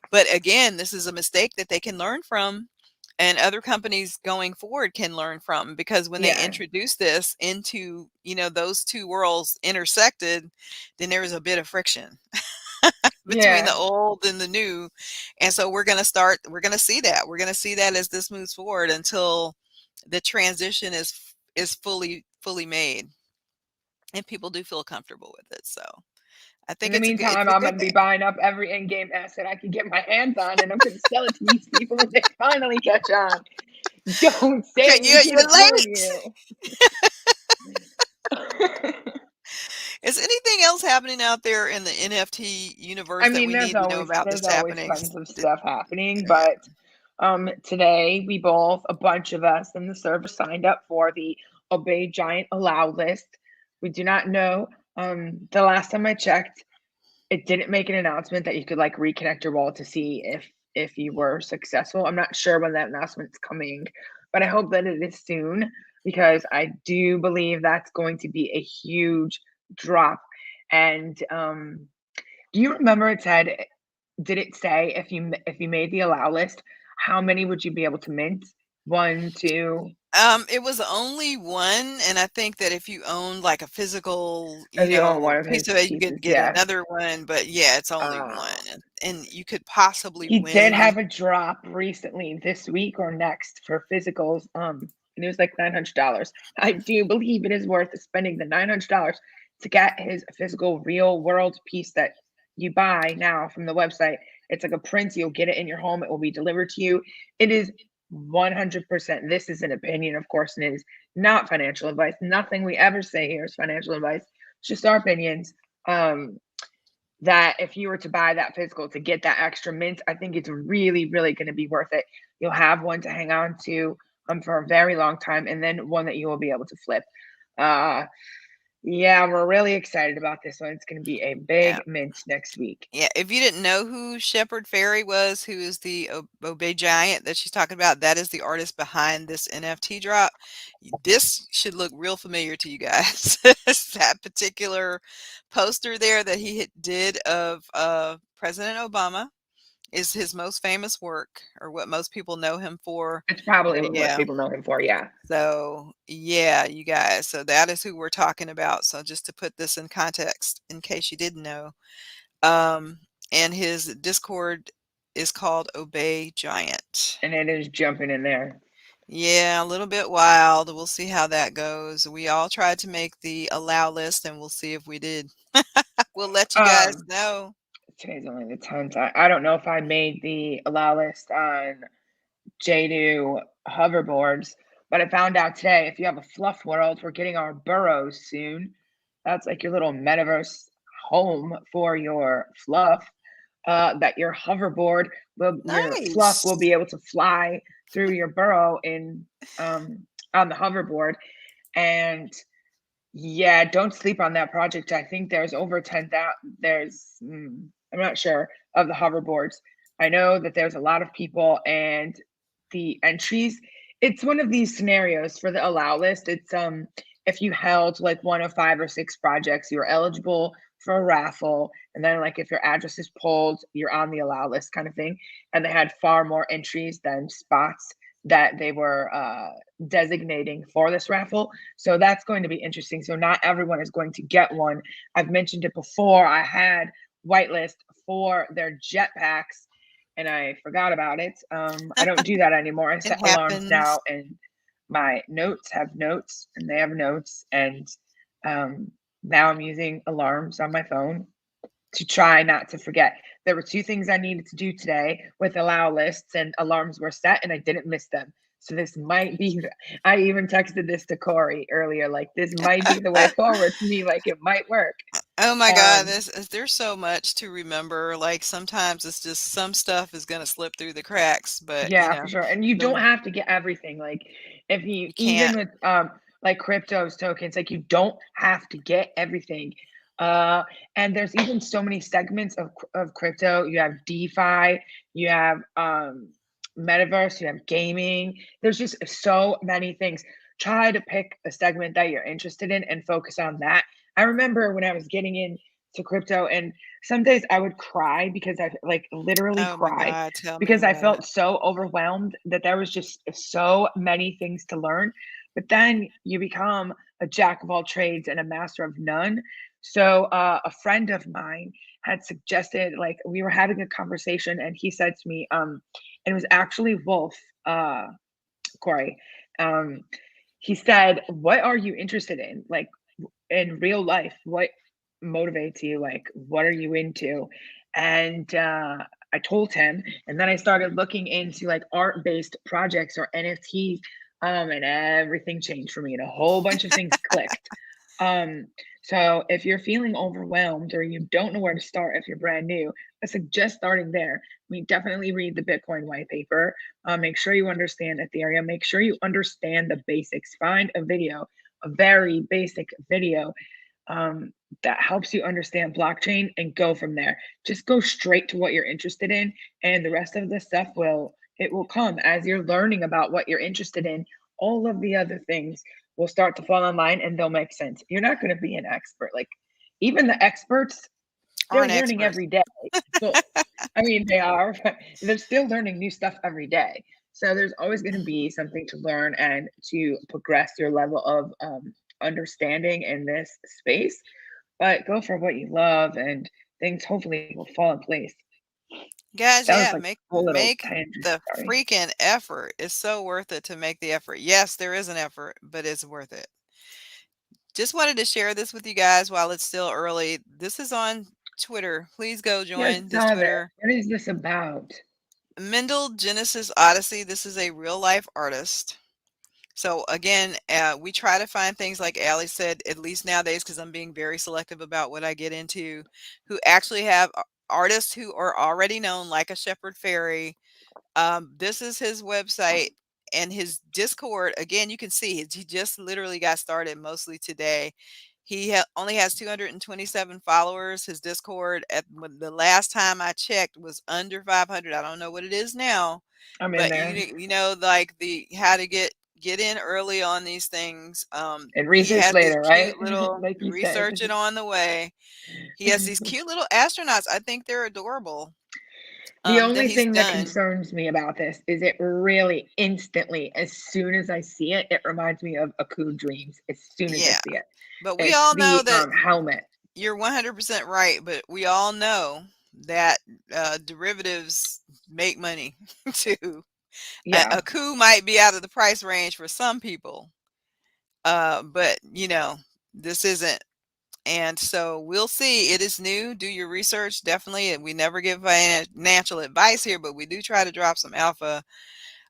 A: But again, this is a mistake that they can learn from, and other companies going forward can learn from, because when they
B: Yeah.
A: introduce this into, those two worlds intersected, then there is a bit of friction between the
B: Yeah.
A: old and the new. And so we're going to see that as this moves forward, until the transition is fully made and people do feel comfortable with it. So I
B: In
A: think
B: the
A: it's
B: meantime,
A: a
B: I'm
A: good
B: going to be
A: thing.
B: buying up every in-game asset I can get my hands on, and I'm going to sell it to these people when they finally catch on. Don't
A: Okay,
B: say we
A: you're
B: didn't warn
A: late.
B: you.
A: Is anything else happening out there in the NFT universe
B: I
A: that
B: mean,
A: we need to know about
B: there's
A: that's
B: always
A: happening?
B: tons of stuff happening, but today a bunch of us in the server signed up for the Obey Giant Allow list. We do not know. The last time I checked, it didn't make an announcement that you could like reconnect your wallet to see if you were successful. I'm not sure when that announcement's coming, but I hope that it is soon, because I do believe that's going to be a huge drop. And do you remember did it say if you made the allow list, how many would you be able to mint? 1, 2.
A: It was only one, and I think that if you owned like a physical,
B: If you own one of
A: piece
B: his
A: of it, you could
B: pieces,
A: get
B: yeah.
A: another one. But yeah, it's only one,
B: Uh,
A: and you could possibly
B: he did
A: win.
B: have a drop recently this week or next for physicals. And it was like $900. I do believe it is worth spending the $900 to get his physical real world piece that you buy now from the website. It's like a print. You'll get it in your home. It will be delivered to you. It is 100%. This is an opinion, of course, and it is not financial advice. Nothing we ever say here is financial advice. It's just our opinions. That if you were to buy that physical to get that extra mint, I think it's really, really going to be worth it. You'll have one to hang on to for a very long time, and then one that you will be able to flip. Yeah, we're really excited about this one. It's going to be a big
A: Yeah.
B: mint next week.
A: Yeah, if you didn't know who Shepard Fairey was, who is the Obey Giant that she's talking about, that is the artist behind this NFT drop. This should look real familiar to you guys. That particular poster there that he did of President Obama is his most famous work, or what most people know him for.
B: It's probably what most
A: Yeah.
B: people know him for. Yeah.
A: So, yeah, you guys. So that is who we're talking about. So just to put this in context, in case you didn't know. And his Discord is called Obey Giant.
B: And it is jumping in there.
A: Yeah, a little bit wild. We'll see how that goes. We all tried to make the allow list, and we'll see if we did. We'll let you guys know.
B: Today's only the 10th. I don't know if I made the allow list on J2 hoverboards, but I found out today if you have a fluff world, we're getting our burrows soon. That's like your little metaverse home for your fluff. That your hoverboard your fluff will
A: Nice.
B: be able to fly through your burrow on the hoverboard. And yeah, don't sleep on that project. I think there's over 10,000. I'm not sure, of the hoverboards. I know that there's a lot of people, and the entries. It's one of these scenarios for the allow list. It's if you held like one of 5 or 6 projects, you were eligible for a raffle. And then like if your address is pulled, you're on the allow list kind of thing. And they had far more entries than spots that they were designating for this raffle. So that's going to be interesting. So not everyone is going to get one. I've mentioned it before. I had whitelist for their jetpacks and I forgot about it. I don't do that anymore. I
A: It
B: set alarms now,
A: happens.
B: and my notes have notes, and they have notes. And now I'm using alarms on my phone to try not to forget. There were 2 things I needed to do today with allow lists, and alarms were set, and I didn't miss them. So this might be, I even texted this to Corey earlier, like this might be the way forward to me, like it might work.
A: Oh my God,
B: Um,
A: there's so much to remember. Like sometimes it's just some stuff is gonna slip through the cracks, but
B: yeah, for sure. And you don't
A: the
B: have to get everything. Like if you
A: you
B: even
A: can't.
B: with like cryptos tokens, like you don't have to get everything. And there's even so many segments of crypto. You have DeFi, you have metaverse, you have gaming. There's just so many things. Try to pick a segment that you're interested in and focus on that. I remember when I was getting into crypto, and some days I would cry because I like literally
A: Oh my
B: cry
A: God, tell me
B: because I
A: about it.
B: felt so overwhelmed that there was just so many things to learn. But then you become a jack of all trades and a master of none. So a friend of mine had suggested, like we were having a conversation, and he said to me, and it was actually Wolf, Corey. Um, he said, "What are you interested in? Like in real life, what motivates you? Like, what are you into?" And I told him, and then I started looking into like art-based projects or NFTs, and everything changed for me, and a whole bunch of things clicked. Um, so if you're feeling overwhelmed or you don't know where to start if you're brand new, I suggest starting there. I mean, definitely read the Bitcoin white paper. Make sure you understand Ethereum. Make sure you understand the basics. Find a video, a very basic video um, that helps you understand blockchain and go from there. Just go straight to what you're interested in, and the rest of the stuff will come as you're learning about what you're interested in. All of the other things will start to fall in line and they'll make sense. You're not going to be an expert. Like even the experts, they're
A: Aren't
B: learning
A: experts.
B: every day. Well, I mean, they are, but they're still learning new stuff every day. So there's always going to be something to learn and to progress your level of understanding in this space. But go for what you love, and things hopefully will fall in place.
A: Guys,
B: That was
A: yeah,
B: like
A: make
B: a whole little
A: make
B: tangent.
A: the
B: Sorry.
A: freaking effort. It's so worth it to make the effort. Yes, there is an effort, but it's worth it. Just wanted to share this with you guys while it's still early. This is on Twitter. Please go
B: Yes,
A: join this
B: saw this.
A: Twitter.
B: What is this about?
A: Mendel Genesis Odyssey. This is a real life artist. So again, we try to find things like Allie said, at least nowadays, because I'm being very selective about what I get into, who actually have artists who are already known, like a Shepherd Fairy. This is his website and his Discord. Again, you can see he just literally got started mostly today. He only has 227 followers. His Discord the last time I checked was under 500. I don't know what it is now,
B: I'm in
A: but
B: there.
A: you know, like the how to get in early on these things.
B: And
A: He
B: research
A: has this
B: later, right?
A: cute little
B: Like you said.
A: research it on the way. He has these cute little astronauts. I think they're adorable.
B: The
A: That
B: only
A: he's
B: thing that
A: done.
B: concerns me about this is it really instantly, as soon as I see it, it reminds me of Aku Dreams. As soon as I
A: Yeah.
B: see it,
A: But we
B: it's
A: all know
B: the
A: that
B: helmet.
A: you're 100% right, but we all know that derivatives make money too.
B: Yeah,
A: A coup might be out of the price range for some people, but you know, this isn't. And so we'll see. It is new. Do your research. Definitely. And we never give financial advice here, but we do try to drop some alpha.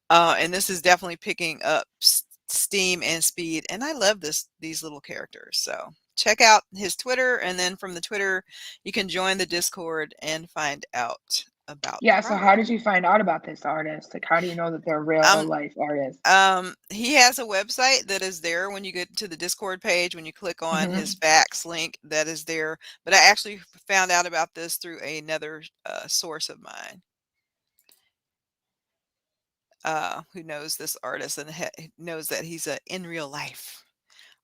A: And this is definitely picking up steam and speed. And I love these little characters. So check out his Twitter. And then from the Twitter, you can join the Discord and find out about the
B: yeah. So how
A: project.
B: did you find out about this artist? Like, how do you know that they're real
A: Um,
B: life artists?
A: he has a website that is there when you get to the Discord page. When you click on his
B: Hmm.
A: facts link, that is there. But I actually found out about this through another source of mine who knows this artist and knows that he's in real life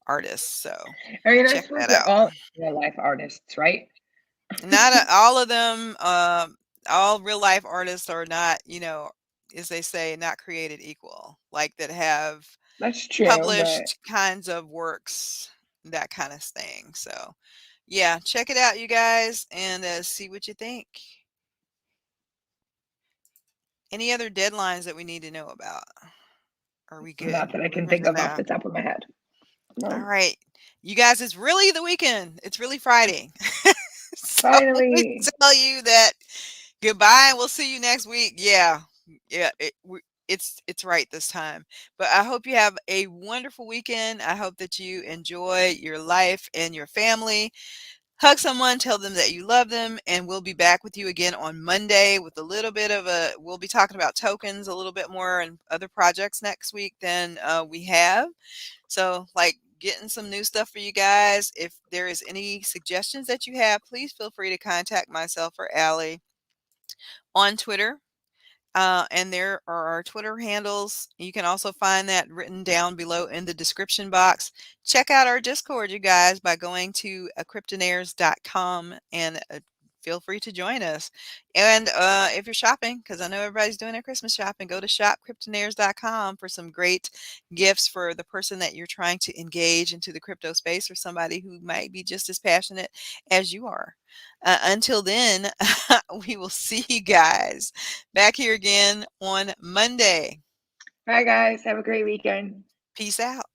A: artists. So
B: I mean, I
A: check
B: suppose
A: that
B: they're
A: out.
B: all real life artists, right?
A: Not all of them, all real life artists are not, as they say, not created equal, like that have
B: That's true, but
A: published kinds of works, that kind of thing. So, yeah, check it out, you guys, and see what you think. Any other deadlines that we need to know about? Are we good?
B: not that I
A: We're
B: can
A: good
B: think
A: for
B: of off
A: now.
B: the top of my head.
A: All
B: No.
A: right. You guys, it's really the weekend. It's really Friday. So we
B: Finally.
A: tell you that goodbye and we'll see you next week. Yeah. Yeah. It's right this time. But I hope you have a wonderful weekend. I hope that you enjoy your life and your family. Hug someone, tell them that you love them, and we'll be back with you again on Monday with a little bit of we'll be talking about tokens a little bit more and other projects next week than we have. So, like, getting some new stuff for you guys. If there is any suggestions that you have, please feel free to contact myself or Allie on Twitter. And there are our Twitter handles. You can also find that written down below in the description box. Check out our Discord, you guys, by going to cryptonairz.com and feel free to join us. And if you're shopping, because I know everybody's doing their Christmas shopping, go to shopcryptonairz.com for some great gifts for the person that you're trying to engage into the crypto space, or somebody who might be just as passionate as you are. Until then, we will see you guys back here again on Monday.
B: Bye, guys. Have a great weekend.
A: Peace out.